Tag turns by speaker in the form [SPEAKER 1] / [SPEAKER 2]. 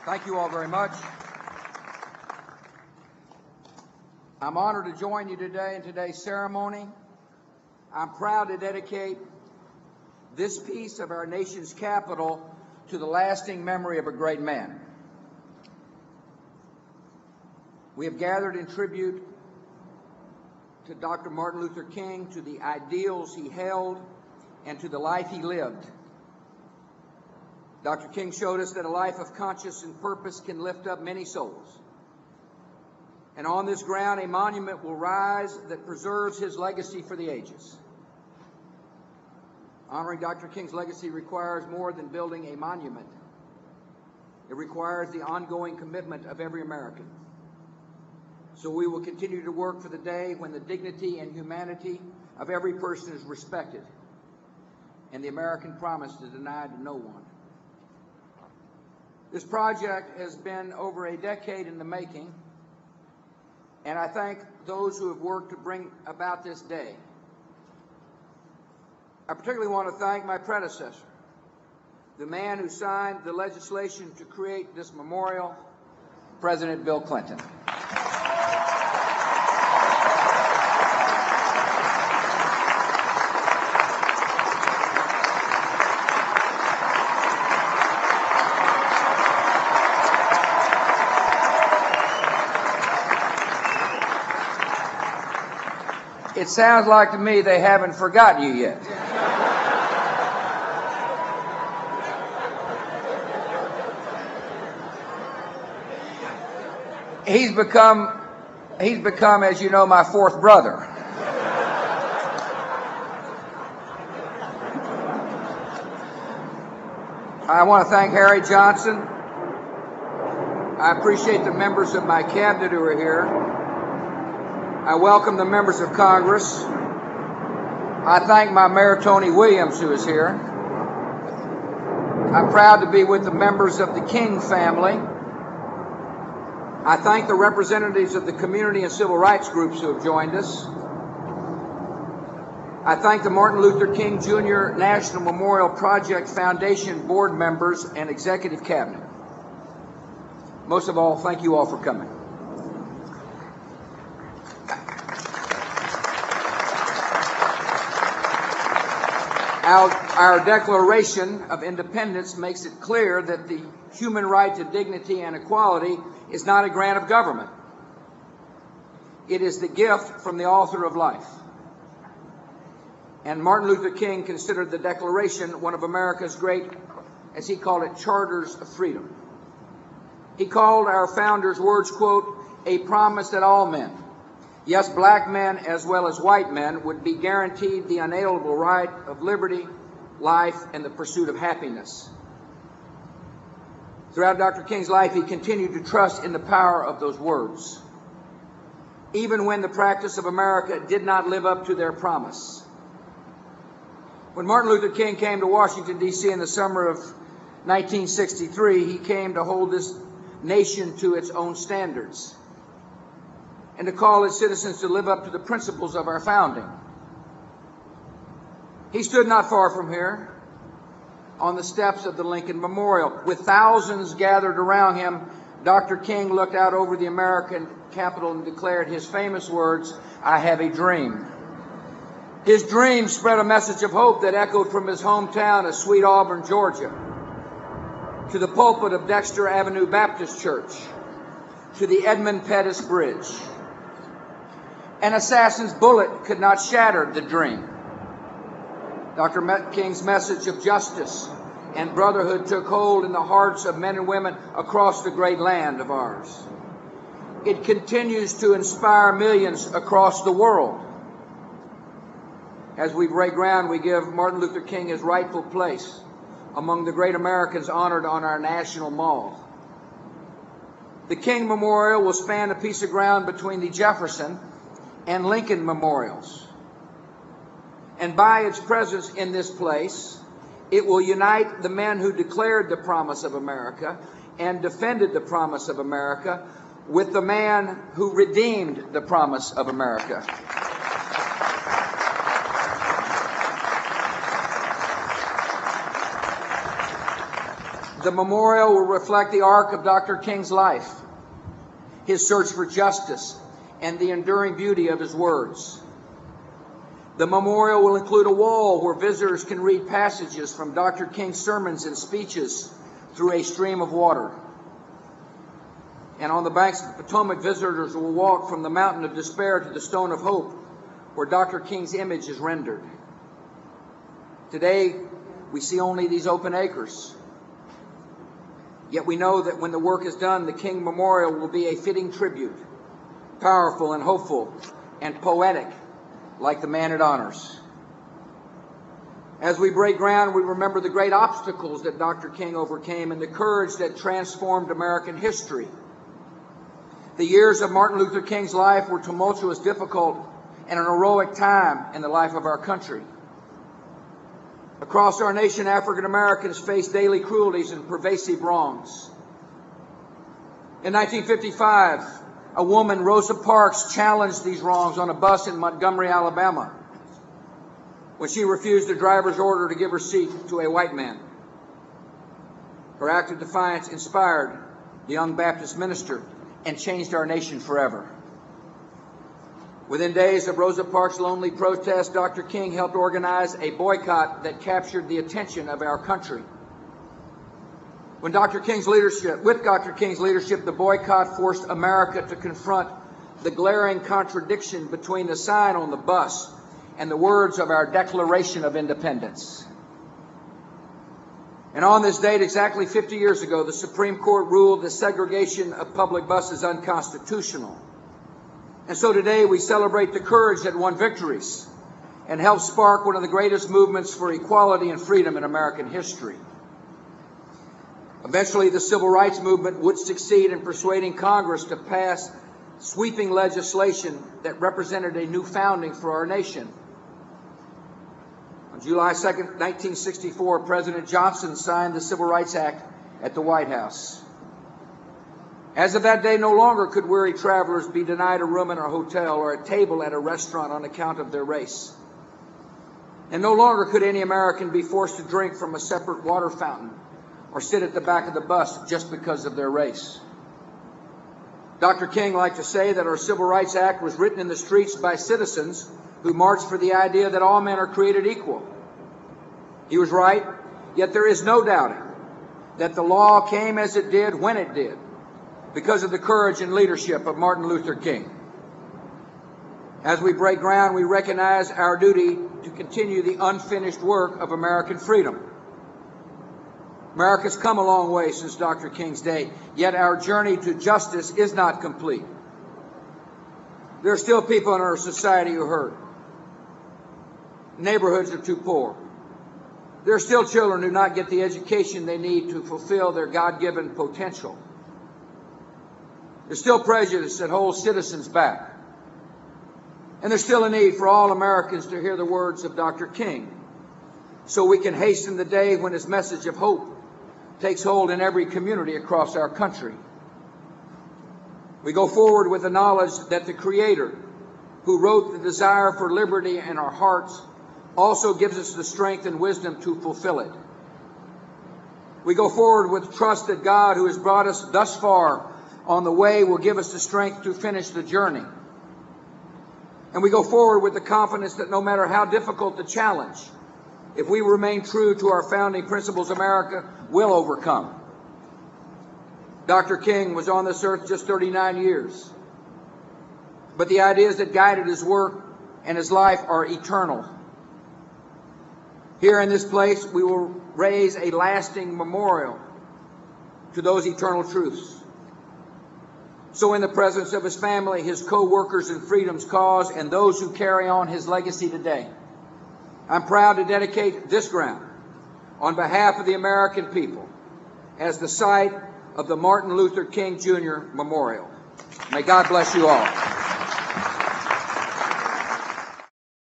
[SPEAKER 1] Thank you all very much. I'm honored to join you today in today's ceremony. I'm proud to dedicate this piece of our nation's capital to the lasting memory of a great man. We have gathered in tribute to Dr. Martin Luther King, to the ideals he held, and to the life he lived. Dr. King showed us that a life of conscience and purpose can lift up many souls. And on this ground, a monument will rise that preserves his legacy for the ages. Honoring Dr. King's legacy requires more than building a monument. It requires the ongoing commitment of every American. So we will continue to work for the day when the dignity and humanity of every person is respected and the American promise is denied to no one. This project has been over a decade in the making, and I thank those who have worked to bring about this day. I particularly want to thank my predecessor, the man who signed the legislation to create this memorial, President Bill Clinton. It sounds like to me they haven't forgotten you yet. He's become, as you know, my fourth brother. I want to thank Harry Johnson. I appreciate the members of my cabinet who are here. I welcome the members of Congress. I thank my Mayor Tony Williams, who is here. I'm proud to be with the members of the King family. I thank the representatives of the community and civil rights groups who have joined us. I thank the Martin Luther King Jr. National Memorial Project Foundation board members and executive cabinet. Most of all, thank you all for coming. Our Declaration of Independence makes it clear that the human right to dignity and equality is not a grant of government. It is the gift from the author of life. And Martin Luther King considered the Declaration one of America's great, as he called it, charters of freedom. He called our founders' words, quote, a promise that all men, yes, black men as well as white men, would be guaranteed the unalienable right of liberty, life, and the pursuit of happiness. Throughout Dr. King's life, he continued to trust in the power of those words, even when the practice of America did not live up to their promise. When Martin Luther King came to Washington, D.C. in the summer of 1963, he came to hold this nation to its own standards and to call its citizens to live up to the principles of our founding. He stood not far from here on the steps of the Lincoln Memorial. With thousands gathered around him, Dr. King looked out over the American Capitol and declared his famous words, I have a dream. His dream spread a message of hope that echoed from his hometown of Sweet Auburn, Georgia, to the pulpit of Dexter Avenue Baptist Church, to the Edmund Pettus Bridge. An assassin's bullet could not shatter the dream. Dr. King's message of justice and brotherhood took hold in the hearts of men and women across the great land of ours. It continues to inspire millions across the world. As we break ground, we give Martin Luther King his rightful place among the great Americans honored on our national mall. The King Memorial will span a piece of ground between the Jefferson and Lincoln Memorials. And by its presence in this place, it will unite the men who declared the promise of America and defended the promise of America with the man who redeemed the promise of America. The memorial will reflect the arc of Dr. King's life, his search for justice, and the enduring beauty of his words. The memorial will include a wall where visitors can read passages from Dr. King's sermons and speeches through a stream of water. And on the banks of the Potomac, visitors will walk from the Mountain of Despair to the Stone of Hope, where Dr. King's image is rendered. Today, we see only these open acres. Yet we know that when the work is done, the King Memorial will be a fitting tribute, powerful and hopeful and poetic, like the man it honors. As we break ground, we remember the great obstacles that Dr. King overcame and the courage that transformed American history. The years of Martin Luther King's life were tumultuous, difficult, and an heroic time in the life of our country. Across our nation, African Americans face daily cruelties and pervasive wrongs. In 1955, a woman, Rosa Parks, challenged these wrongs on a bus in Montgomery, Alabama, when she refused the driver's order to give her seat to a white man. Her act of defiance inspired the young Baptist minister and changed our nation forever. Within days of Rosa Parks' lonely protest, Dr. King helped organize a boycott that captured the attention of our country. With Dr. King's leadership, the boycott forced America to confront the glaring contradiction between the sign on the bus and the words of our Declaration of Independence. And on this date, exactly 50 years ago, the Supreme Court ruled the segregation of public buses unconstitutional. And so today we celebrate the courage that won victories and helped spark one of the greatest movements for equality and freedom in American history. Eventually, the civil rights movement would succeed in persuading Congress to pass sweeping legislation that represented a new founding for our nation. On July 2nd, 1964, President Johnson signed the Civil Rights Act at the White House. As of that day, no longer could weary travelers be denied a room in a hotel or a table at a restaurant on account of their race. And no longer could any American be forced to drink from a separate water fountain or sit at the back of the bus just because of their race. Dr. King liked to say that our Civil Rights Act was written in the streets by citizens who marched for the idea that all men are created equal. He was right, yet there is no doubting that the law came as it did when it did, because of the courage and leadership of Martin Luther King. As we break ground, we recognize our duty to continue the unfinished work of American freedom. America's come a long way since Dr. King's day, yet our journey to justice is not complete. There are still people in our society who hurt. Neighborhoods are too poor. There are still children who do not get the education they need to fulfill their God-given potential. There's still prejudice that holds citizens back. And there's still a need for all Americans to hear the words of Dr. King, so we can hasten the day when his message of hope takes hold in every community across our country. We go forward with the knowledge that the Creator, who wrote the desire for liberty in our hearts, also gives us the strength and wisdom to fulfill it. We go forward with trust that God, who has brought us thus far on the way, will give us the strength to finish the journey. And we go forward with the confidence that no matter how difficult the challenge, if we remain true to our founding principles, America will overcome. Dr. King was on this earth just 39 years, but the ideas that guided his work and his life are eternal. Here in this place, we will raise a lasting memorial to those eternal truths. So in the presence of his family, his co-workers in Freedom's cause, and those who carry on his legacy today, I'm proud to dedicate this ground on behalf of the American people as the site of the Martin Luther King Jr. Memorial. May God bless you all.